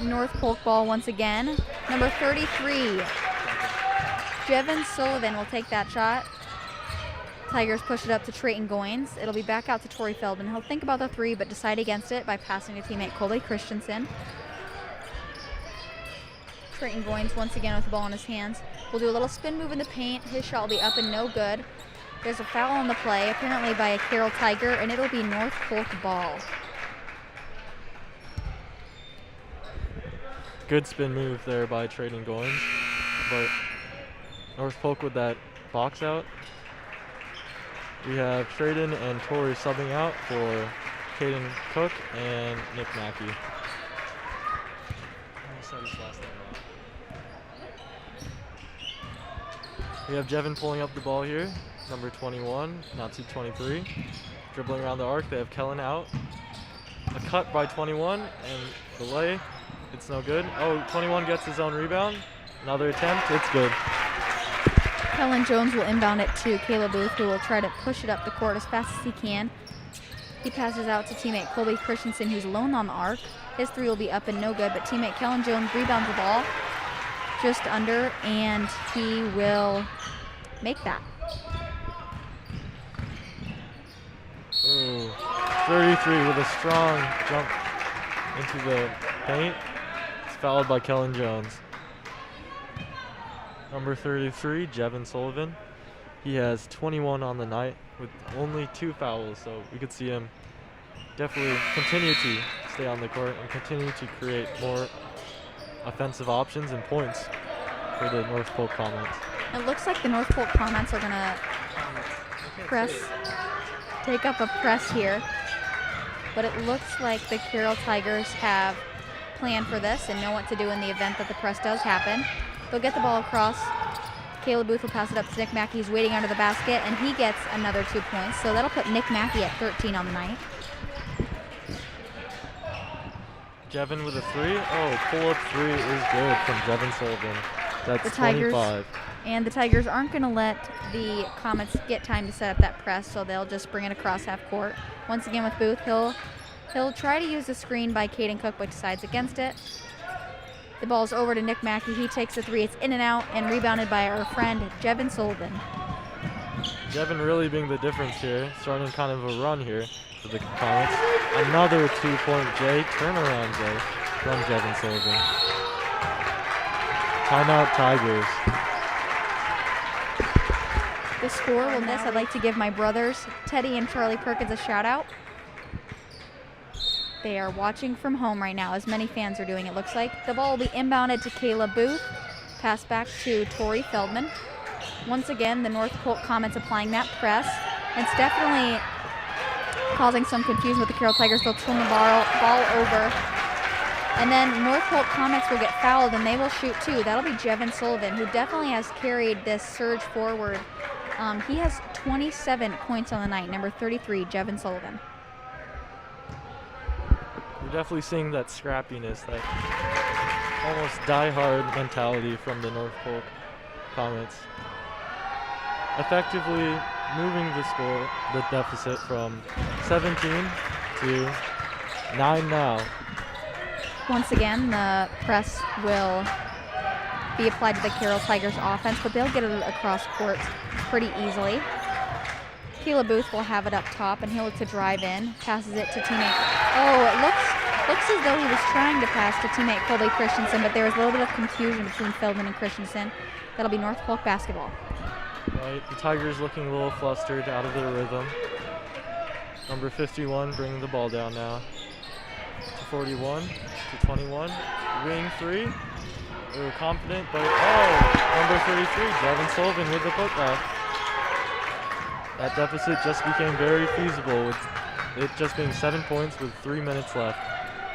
North Polk ball once again. Number 33, Jevin Sullivan will take that shot. Tigers push it up to Trayton Goins. It'll be back out to Torrey Feldman. He'll think about the three, but decide against it by passing to teammate Colby Christensen. Trayton Goins once again with the ball in his hands. Will do a little spin move in the paint. His shot will be up and no good. There's a foul on the play, apparently by a Carroll Tiger, and it'll be North Polk ball. Good spin move there by Trayton Goins, but North Polk with that box out. We have Trayton and Torrey subbing out for Caden Cook and Nick Mackey. We have Jevin pulling up the ball here, number 21, not to 23. Dribbling around the arc, they have Kellen out. A cut by 21 and the lay, it's no good. Oh, 21 gets his own rebound. Another attempt, it's good. Kellen Jones will inbound it to Caleb Booth, who will try to push it up the court as fast as he can. He passes out to teammate Colby Christensen, who's alone on the arc. His three will be up and no good, but teammate Kellen Jones rebounds the ball just under, and he will make that. Ooh, 33 with a strong jump into the paint. It's fouled by Kellen Jones. Number 33, Jevin Sullivan. He has 21 on the night with only 2 fouls, so we could see him definitely continue to stay on the court and continue to create more offensive options and points for the North Polk Comets. It looks like the North Polk Comets are going to take up a press here, but it looks like the Carroll Tigers have planned for this and know what to do in the event that the press does happen. They'll get the ball across. Caleb Booth will pass it up to Nick Mackey. He's waiting under the basket, and he gets another 2 points. So that'll put Nick Mackey at 13 on the night. Jevin with a 3. Oh, pull-up 3 is good from Jevin Sullivan. That's the Tigers, 25. And the Tigers aren't going to let the Comets get time to set up that press, so they'll just bring it across half court. Once again with Booth, he'll try to use the screen by Caden Cook, but decides against it. The ball's over to Nick Mackey. He takes the three. It's in and out and rebounded by our friend Jevin Sullivan. Jevin really being the difference here, starting kind of a run here for the Comets. Another 2-point turnaround J from Jevin Sullivan. Timeout Tigers. The score will miss. I'd like to give my brothers, Teddy and Charlie Perkins, a shout out. They are watching from home right now, as many fans are doing, it looks like. The ball will be inbounded to Caleb Booth. Pass back to Torrey Feldman. Once again, the North Polk Comets applying that press. It's definitely causing some confusion with the Carroll Tigers. They'll turn the ball over. And then North Polk Comets will get fouled, and they will shoot too. That'll be Jevin Sullivan, who definitely has carried this surge forward. He has 27 points on the night, number 33, Jevin Sullivan. We're definitely seeing that scrappiness, that almost die-hard mentality from the North Polk Comets. Effectively moving the deficit from 17 to 9 now. Once again, the press will be applied to the Carroll Tigers offense, but they'll get it across court pretty easily. Caleb Booth will have it up top, and he'll look to drive in, passes it to teammate. Oh, it looks as though he was trying to pass to teammate Colby Christensen, but there was a little bit of confusion between Feldman and Christensen. That'll be North Polk basketball. Right, the Tigers looking a little flustered, out of their rhythm. Number 51 bringing the ball down now. To 41, to 21, wing 3. They were confident, but number 33, Jevin Sullivan with the putback. That deficit just became very feasible with it just being 7 points with 3 minutes left.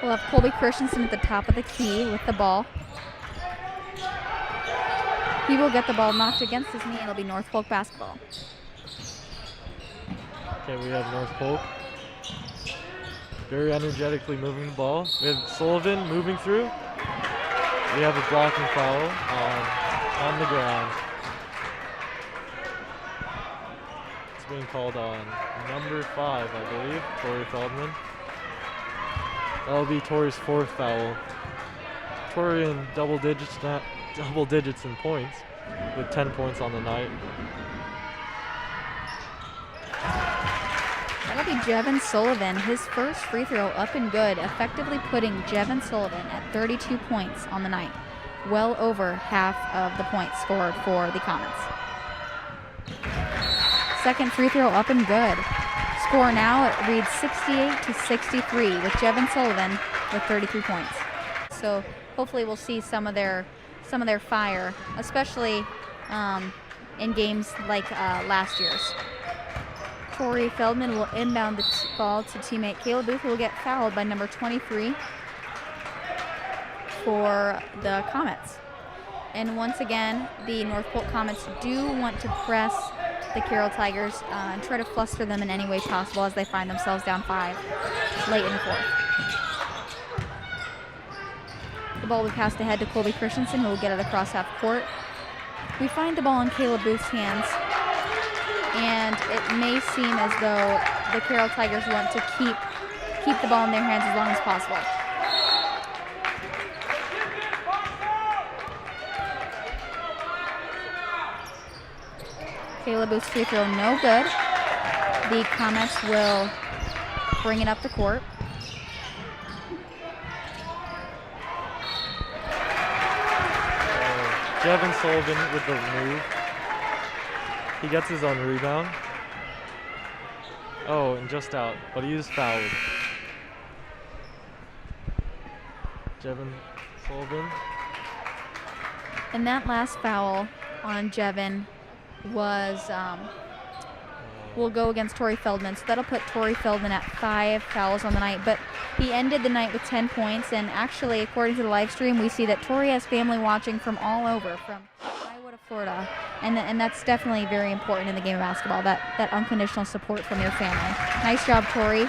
We'll have Colby Christensen at the top of the key with the ball. He will get the ball knocked against his knee. It'll be North Polk basketball. Okay, we have North Polk very energetically moving the ball. We have Sullivan moving through. We have a blocking foul on the ground. It's being called on number 5, I believe, Torrey Feldman. That'll be Torrey's 4th foul. Tori in double digits in points, with 10 points on the night. That'll be Jevin Sullivan. His first free throw up and good, effectively putting Jevin Sullivan at 32 points on the night. Well over half of the points scored for the Comets. Second free throw up and good. Score now, it reads 68-63 with Jevin Sullivan with 33 points. So hopefully we'll see some of their fire, especially in games like last year's. Tori Feldman will inbound the ball to teammate Kayla Booth, who will get fouled by number 23 for the Comets. And once again, the North Polk Comets do want to press the Carroll Tigers and try to fluster them in any way possible as they find themselves down 5 late in the fourth. The ball will be passed ahead to Colby Christensen, who will get it across half court. We find the ball in Kayla Booth's hands, and it may seem as though the Carroll Tigers want to keep the ball in their hands as long as possible. Kayla Booth's free throw no good. The Comets will bring it up the court. Jevin Sullivan with the move. He gets his own rebound. Oh, and just out, but he is fouled. Jevin Sullivan. And that last foul on Jevin was will go against Tori Feldman. So that'll put Tori Feldman at 5 fouls on the night. But he ended the night with 10 points. And actually, according to the live stream, we see that Tori has family watching from all over, from Iowa to Florida. And that's definitely very important in the game of basketball, that unconditional support from your family. Nice job, Tori.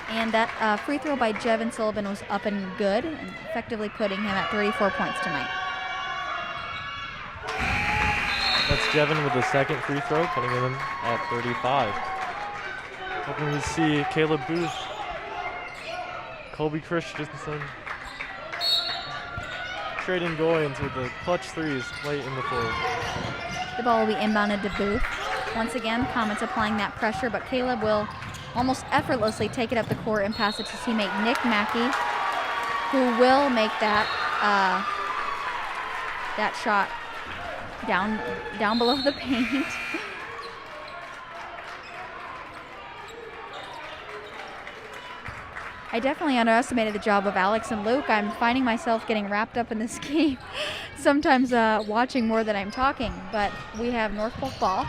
And that free throw by Jevin Sullivan was up and good, and effectively putting him at 34 points tonight. That's Jevin with the second free throw, putting him at 35. Hoping to see Kayla Booth, Colby Christensen, trading Goins with the clutch threes late in the fourth. The ball will be inbounded to Booth. Once again, Comets applying that pressure, but Caleb will almost effortlessly take it up the court and pass it to teammate Nick Mackey, who will make that shot down below the paint. I definitely underestimated the job of Alex and Luke. I'm finding myself getting wrapped up in this game, sometimes watching more than I'm talking. But we have North Polk ball.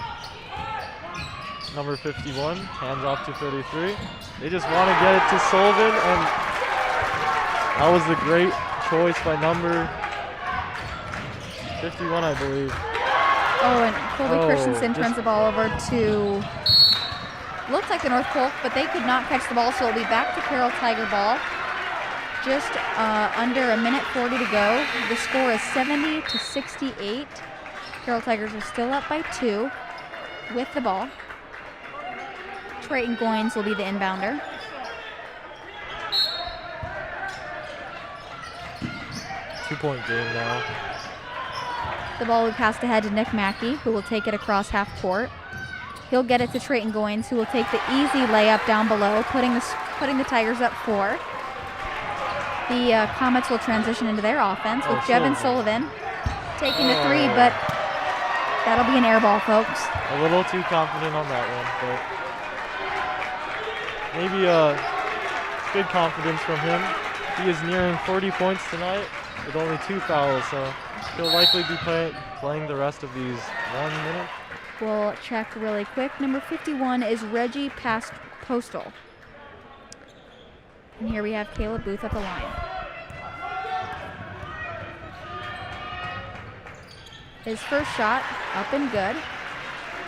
Number 51, hands off to 33. They just want to get it to Sullivan, and that was the great choice by number 51, I believe. Oh, and Colby Christensen turns the ball over to, looks like the North Polk, but they could not catch the ball, so it'll be back to Carroll Tiger ball. Just under a minute 40 to go. The score is 70-68. Carroll Tigers are still up by 2 with the ball. Trayton Goins will be the inbounder. Two-point game now. The ball will be passed ahead to Nick Mackey, who will take it across half court. He'll get it to Trayton Goins, who will take the easy layup down below, putting the Tigers up 4. The Comets will transition into their offense with Jevin Sullivan taking the 3, but that'll be an air ball, folks. A little too confident on that one, but maybe good confidence from him. He is nearing 40 points tonight with only 2 fouls, so he'll likely be playing the rest of these 1 minute. We'll check really quick. Number 51 is Reggie Postal. And here we have Caleb Booth at the line. His first shot, up and good.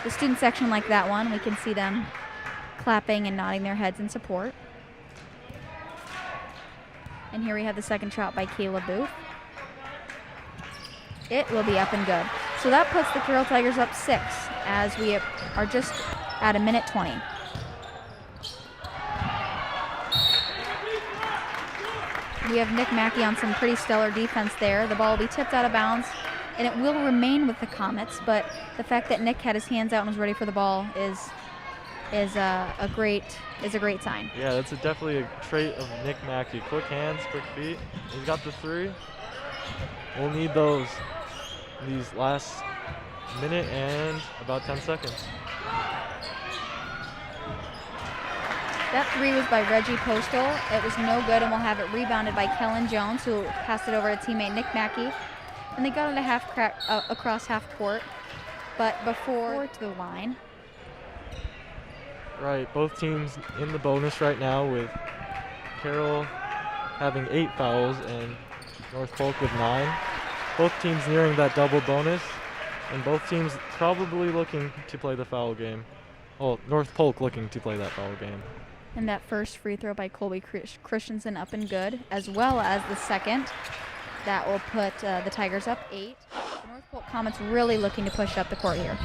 The student section like that one. We can see them clapping and nodding their heads in support. And here we have the second shot by Caleb Booth. It will be up and good. So that puts the Carroll Tigers up 6 as we are just at a minute 20. We have Nick Mackey on some pretty stellar defense there. The ball will be tipped out of bounds, and it will remain with the Comets, but the fact that Nick had his hands out and was ready for the ball is a great sign. Yeah, that's definitely a trait of Nick Mackey. Quick hands, quick feet. He's got the 3. We'll need those in these last minute and about 10 seconds. That 3 was by Reggie Postal. It was no good, and we'll have it rebounded by Kellen Jones, who passed it over to teammate Nick Mackey. And they got it across half court, but before to the line. Right, both teams in the bonus right now, with Carroll having 8 fouls and North Polk with 9. Both teams nearing that double bonus, and both teams probably looking to play the foul game. Well, North Polk looking to play that foul game. And that first free throw by Colby Christensen up and good, as well as the second. That will put the Tigers up 8. The North Polk Comets really looking to push up the court here.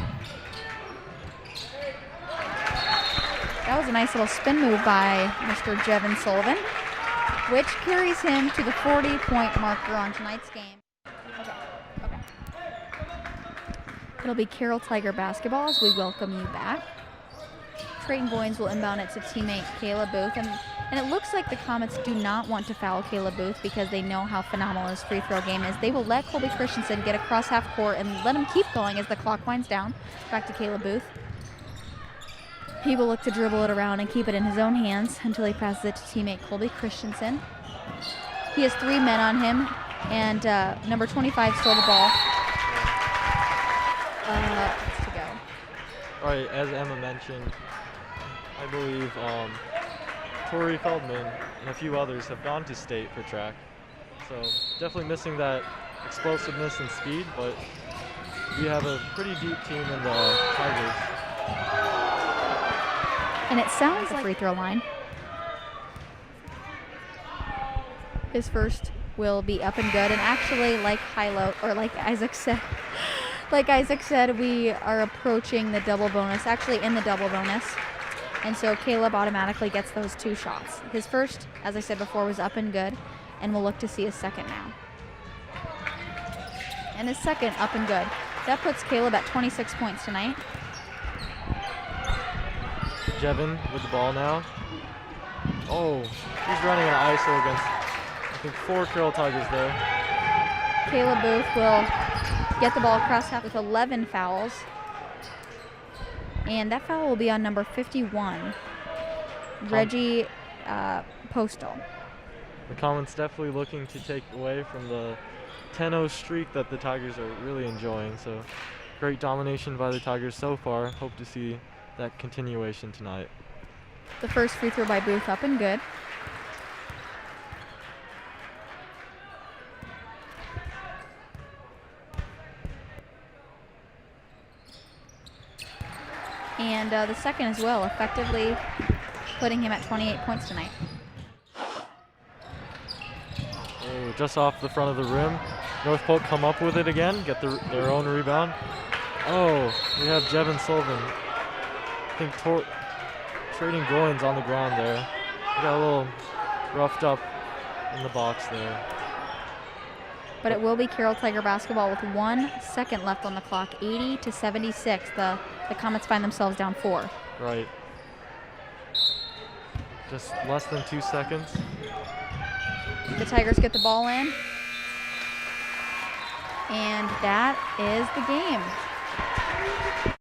That was a nice little spin move by Mr. Jevin Sullivan, which carries him to the 40-point marker on tonight's game. Okay. It'll be Carroll Tiger basketball as we welcome you back. Trayton Goins will inbound it to teammate Kayla Booth, and it looks like the Comets do not want to foul Kayla Booth because they know how phenomenal his free throw game is. They will let Colby Christensen get across half court and let him keep going as the clock winds down. Back to Kayla Booth. He will look to dribble it around and keep it in his own hands until he passes it to teammate Colby Christensen. He has 3 men on him, and number 25 stole the ball. It's to go. All right, as Emma mentioned, I believe Tori Feldman and a few others have gone to state for track. So definitely missing that explosiveness and speed, but we have a pretty deep team in the Tigers. And it sounds like free throw line. His first will be up and good, and actually, like Isaac said, we are approaching the double bonus, actually in the double bonus. And so Caleb automatically gets those 2 shots. His first, as I said before, was up and good, and we'll look to see his second now. And his second up and good. That puts Caleb at 26 points tonight. Jevin with the ball now. Oh, he's running an ISO against, I think, 4 Carroll Tigers there. Caleb Booth will get the ball across half with 11 fouls. And that foul will be on number 51, Reggie Postal. The Comets definitely looking to take away from the 10-0 streak that the Tigers are really enjoying. So great domination by the Tigers so far. Hope to see that continuation tonight. The first free throw by Booth up and good. And the second as well, effectively putting him at 28 points tonight. Oh, just off the front of the rim. North Polk come up with it again, get their own rebound. Oh, we have Jevin Sullivan. I think trading Goins on the ground there. We got a little roughed up in the box there. But it will be Carroll Tiger basketball with 1 second left on the clock, 80-76. The Comets find themselves down 4. Right. Just less than 2 seconds. The Tigers get the ball in. And that is the game.